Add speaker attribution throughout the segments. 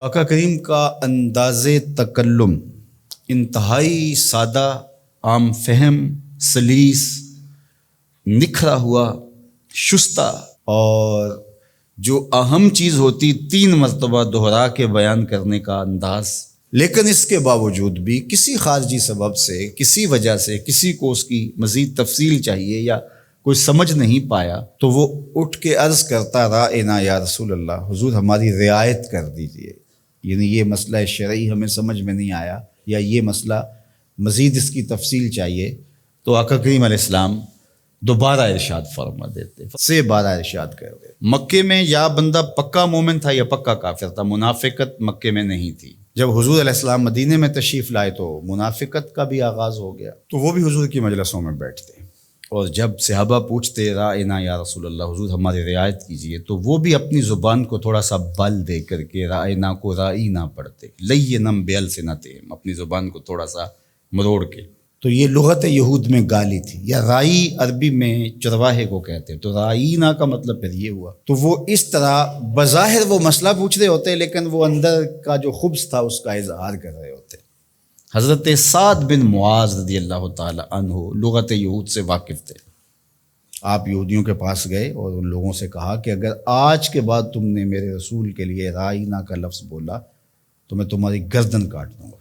Speaker 1: آقا کریم کا انداز تکلم انتہائی سادہ، عام فہم، سلیس، نکھرا ہوا، شستہ، اور جو اہم چیز ہوتی 3 مرتبہ دہرا کے بیان کرنے کا انداز، لیکن اس کے باوجود بھی کسی خارجی سبب سے، کسی وجہ سے کسی کو اس کی مزید تفصیل چاہیے یا کوئی سمجھ نہیں پایا تو وہ اٹھ کے عرض کرتا رائنا یا رسول اللہ، حضور ہماری رعایت کر دیجئے، یعنی یہ مسئلہ شرعی ہمیں سمجھ میں نہیں آیا یا یہ مسئلہ مزید اس کی تفصیل چاہیے، تو آقا کریم علیہ السلام دوبارہ ارشاد فرما دیتے، سے بارہ ارشاد کر دیتے۔ مکے میں یا بندہ پکا مومن تھا یا پکا کافر تھا، منافقت مکے میں نہیں تھی۔ جب حضور علیہ السلام مدینے میں تشریف لائے تو منافقت کا بھی آغاز ہو گیا، تو وہ بھی حضور کی مجلسوں میں بیٹھتے، اور جب صحابہ پوچھتے رائنا یا رسول اللہ، حضور ہماری رعایت کیجئے، تو وہ بھی اپنی زبان کو تھوڑا سا بل دے کر کے رائنا کو رائی نہ پڑھتے، لینم بِأَلْسِنَتِهِمْ، اپنی زبان کو تھوڑا سا مروڑ کے۔ تو یہ لغت یہود میں گالی تھی، یا رائی عربی میں چرواہے کو کہتے، تو رائینا کا مطلب پھر یہ ہوا۔ تو وہ اس طرح بظاہر وہ مسئلہ پوچھ رہے ہوتے، لیکن وہ اندر کا جو خبث تھا اس کا اظہار کر رہے ہوتے۔ حضرت سعد بن معاذ رضی اللہ تعالی عنہ لغت یہود سے واقف تھے۔ آپ یہودیوں کے پاس گئے اور ان لوگوں سے کہا کہ اگر آج کے بعد تم نے میرے رسول کے لیے رائینا کا لفظ بولا تو میں تمہاری گردن کاٹ دوں گا۔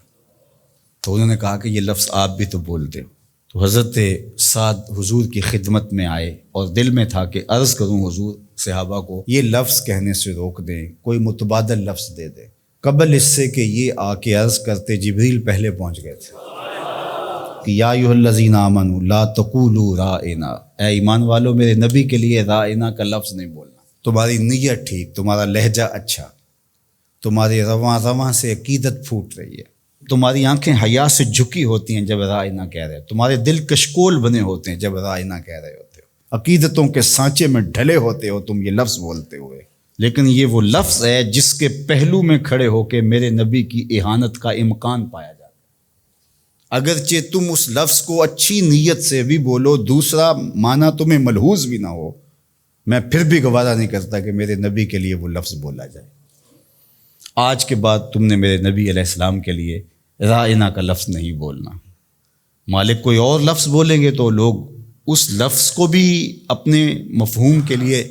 Speaker 1: تو انہوں نے کہا کہ یہ لفظ آپ بھی تو بولتے ہو۔ تو حضرت سعد حضور کی خدمت میں آئے اور دل میں تھا کہ عرض کروں حضور صحابہ کو یہ لفظ کہنے سے روک دیں، کوئی متبادل لفظ دے دیں۔ قبل اس سے کہ یہ آ کے عرض کرتے جبریل پہلے پہنچ گئے تھے کہ یا ایھا الذین آمنوا لا تقولوا رائنا، اے ایمان والو میرے نبی کے لیے رائنا کا لفظ نہیں بولنا۔ تمہاری نیت ٹھیک، تمہارا لہجہ اچھا، تمہاری رواں رواں سے عقیدت پھوٹ رہی ہے، تمہاری آنکھیں حیا سے جھکی ہوتی ہیں جب رائنا کہہ رہے ہو، تمہارے دل کشکول بنے ہوتے ہیں جب رائنا کہہ رہے ہوتے ہو، عقیدتوں کے سانچے میں ڈھلے ہوتے ہو تم یہ لفظ بولتے ہوئے، لیکن یہ وہ لفظ ہے جس کے پہلو میں کھڑے ہو کے میرے نبی کی اہانت کا امکان پایا جاتا ہے۔ اگرچہ تم اس لفظ کو اچھی نیت سے بھی بولو، دوسرا معنی تمہیں ملحوظ بھی نہ ہو، میں پھر بھی گوارا نہیں کرتا کہ میرے نبی کے لیے وہ لفظ بولا جائے۔ آج کے بعد تم نے میرے نبی علیہ السلام کے لیے رائنا کا لفظ نہیں بولنا۔ مالک کوئی اور لفظ بولیں گے تو لوگ اس لفظ کو بھی اپنے مفہوم کے لیے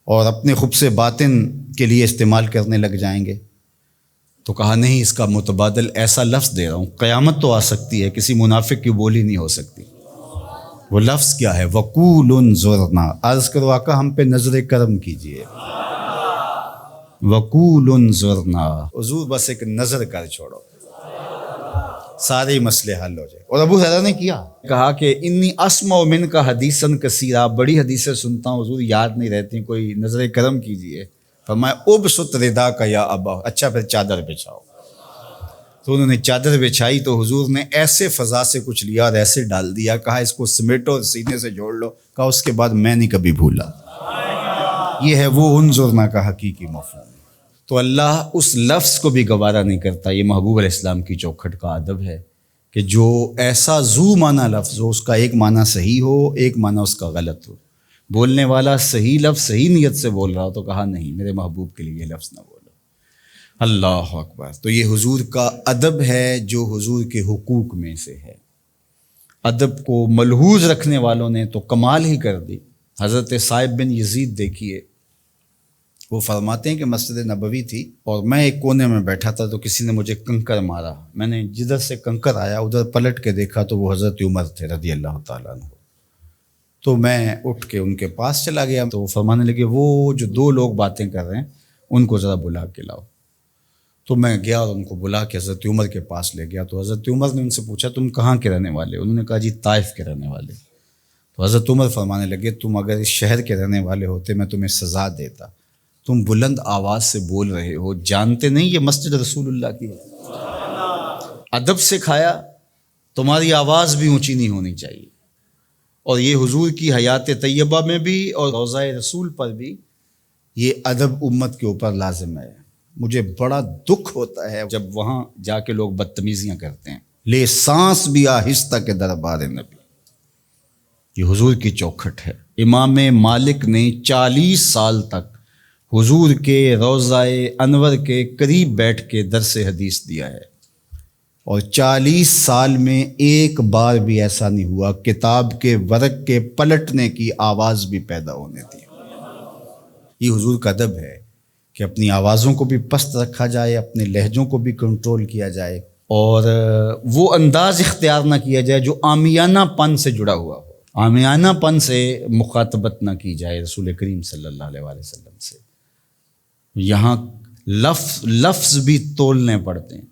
Speaker 1: اور اپنے خبث باطن کے لیے استعمال کرنے لگ جائیں گے۔ تو کہا نہیں، اس کا متبادل ایسا لفظ دے رہا ہوں، قیامت تو آ سکتی ہے، کسی منافق کی بولی نہیں ہو سکتی۔ وہ لفظ کیا ہے؟ وَقُولُ انظُرْنَا، عرض کرو آقا ہم پہ نظر کرم کیجئے۔ وَقُولُ انظُرْنَا، حضور بس ایک نظر کر چھوڑو، سارے مسئلے حل ہو جائے۔ اور ابو ہریرہ نے کہا کہ انی اسمع منک حدیثا کثیرا، بڑی حدیثیں سنتا ہوں حضور، یاد نہیں رہتی، کوئی نظر کرم کیجئے۔ فرمایا ابسط رداک یا ابا، اچھا پھر چادر بچھاؤ۔ تو انہوں نے چادر بچھائی تو حضور نے ایسے فضا سے کچھ لیا اور ایسے ڈال دیا، کہا اس کو سمیٹو اور سینے سے جوڑ لو، کہا اس کے بعد میں نہیں کبھی بھولا۔ یہ ہے وہ انظرنا کا حقیقی مفہوم۔ تو اللہ اس لفظ کو بھی گوارا نہیں کرتا۔ یہ محبوب علیہ السلام کی چوکھٹ کا ادب ہے کہ جو ایسا ذو معنی لفظ ہو، اس کا ایک معنی صحیح ہو، ایک معنی اس کا غلط ہو، بولنے والا صحیح لفظ صحیح نیت سے بول رہا ہو تو کہا نہیں، میرے محبوب کے لیے یہ لفظ نہ بولو۔ اللہ اکبر۔ تو یہ حضور کا ادب ہے جو حضور کے حقوق میں سے ہے۔ ادب کو ملحوظ رکھنے والوں نے تو کمال ہی کر دی۔ حضرت صائب بن یزید دیکھیے، وہ فرماتے ہیں کہ مسجد نبوی تھی اور میں ایک کونے میں بیٹھا تھا تو کسی نے مجھے کنکر مارا، میں نے جدھر سے کنکر آیا ادھر پلٹ کے دیکھا تو وہ حضرت عمر تھے رضی اللہ تعالیٰ عنہ۔ تو میں اٹھ کے ان کے پاس چلا گیا، تو وہ فرمانے لگے وہ جو 2 لوگ باتیں کر رہے ہیں ان کو ذرا بلا کے لاؤ۔ تو میں گیا اور ان کو بلا کے حضرت عمر کے پاس لے گیا۔ تو حضرت عمر نے ان سے پوچھا تم کہاں کے رہنے والے؟ انہوں نے کہا جی طائف کے رہنے والے۔ تو حضرت عمر فرمانے لگے تم اگر اس شہر کے رہنے والے ہوتے میں تمہیں سزا دیتا، تم بلند آواز سے بول رہے ہو، جانتے نہیں یہ مسجد رسول اللہ کی ہے۔ ادب سکھایا، تمہاری آواز بھی اونچی نہیں ہونی چاہیے۔ اور یہ حضور کی حیات طیبہ میں بھی اور روضہ رسول پر بھی یہ ادب امت کے اوپر لازم ہے۔ مجھے بڑا دکھ ہوتا ہے جب وہاں جا کے لوگ بدتمیزیاں کرتے ہیں۔ لے سانس بھی آہستہ کے دربار نبی، یہ حضور کی چوکھٹ ہے۔ امام مالک نے 40 سال تک حضور کے روضہ انور کے قریب بیٹھ کے درس حدیث دیا ہے، اور 40 سال میں ایک بار بھی ایسا نہیں ہوا کتاب کے ورق کے پلٹنے کی آواز بھی پیدا ہونے دی۔ یہ حضور کا ادب ہے کہ اپنی آوازوں کو بھی پست رکھا جائے، اپنے لہجوں کو بھی کنٹرول کیا جائے، اور وہ انداز اختیار نہ کیا جائے جو عامیانہ پن سے جڑا ہوا ہو۔ عامیانہ پن سے مخاطبت نہ کی جائے رسول کریم صلی اللہ علیہ وآلہ وسلم سے۔ یہاں لفظ بھی تولنے پڑتے ہیں۔